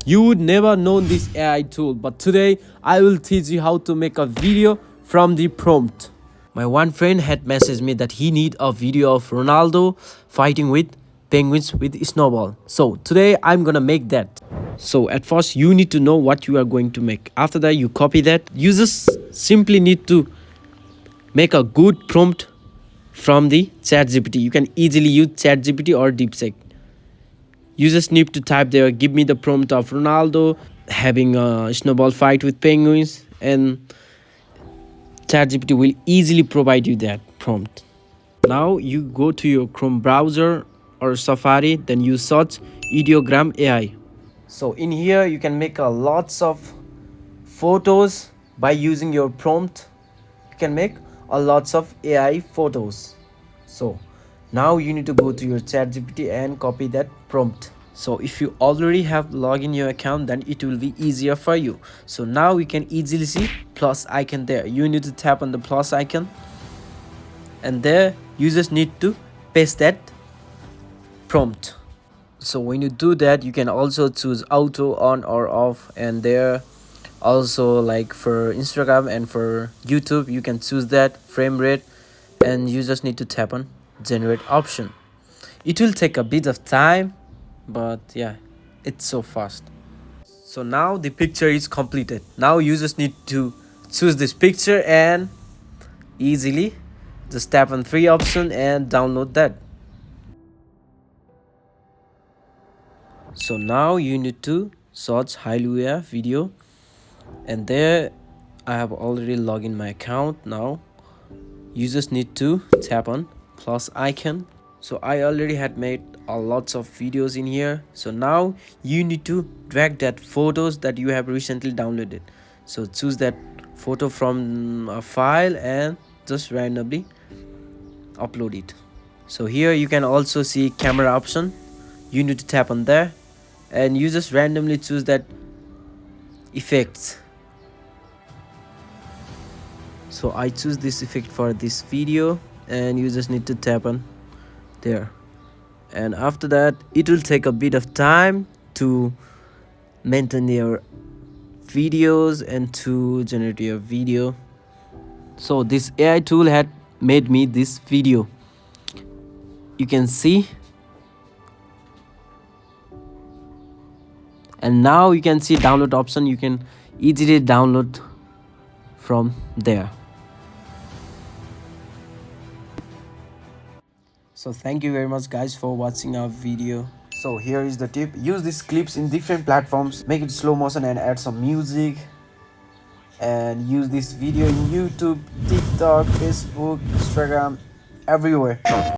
You would never know this AI tool, but today I will teach you how to make a video from the prompt. My one friend had messaged me that he need a video of Ronaldo fighting with penguins with snowball. So today I'm gonna make that. So at first you need to know what you are going to make. After that you copy that. You just simply need to make a good prompt from the ChatGPT. You can easily use ChatGPT or DeepSeek. You just need to type there, give me the prompt of Ronaldo having a snowball fight with penguins, and ChatGPT will easily provide you that prompt. Now you go to your Chrome browser or Safari, then you search Ideogram AI. So in here you can make lots of photos by using your prompt. You can make lots of AI photos. So now you need to go to your ChatGPT and copy that prompt. So if you already have logged in your account, then it will be easier for you. So now we can easily see plus icon there. You need to tap on the plus icon, and there you just need to paste that prompt. So when you do that, you can also choose auto on or off, and there also, like for Instagram and for YouTube, you can choose that frame rate, and you just need to tap on generate option. It will take a bit of time, but yeah, it's so fast. So now the picture is completed. Now you just need to choose this picture and easily just tap on free option and download that. So now you need to search Hailuo video, and there I have already logged in my account. Now you just need to tap on plus icon. So I already had made lots of videos in here. So now you need to drag that photos that you have recently downloaded. So choose that photo from a file and just randomly upload it. So here you can also see camera option. You need to tap on there, and you just randomly choose that effects. So I choose this effect for this video, and you just need to tap on there. And after that, it will take a bit of time to maintain your videos and to generate your video. So this AI tool had made me this video. You can see, and now you can see download option. You can easily download from there. So thank you very much guys for watching our video. So here is the tip: use these clips in different platforms, make it slow motion and add some music, and use this video in YouTube, TikTok, Facebook, Instagram, everywhere.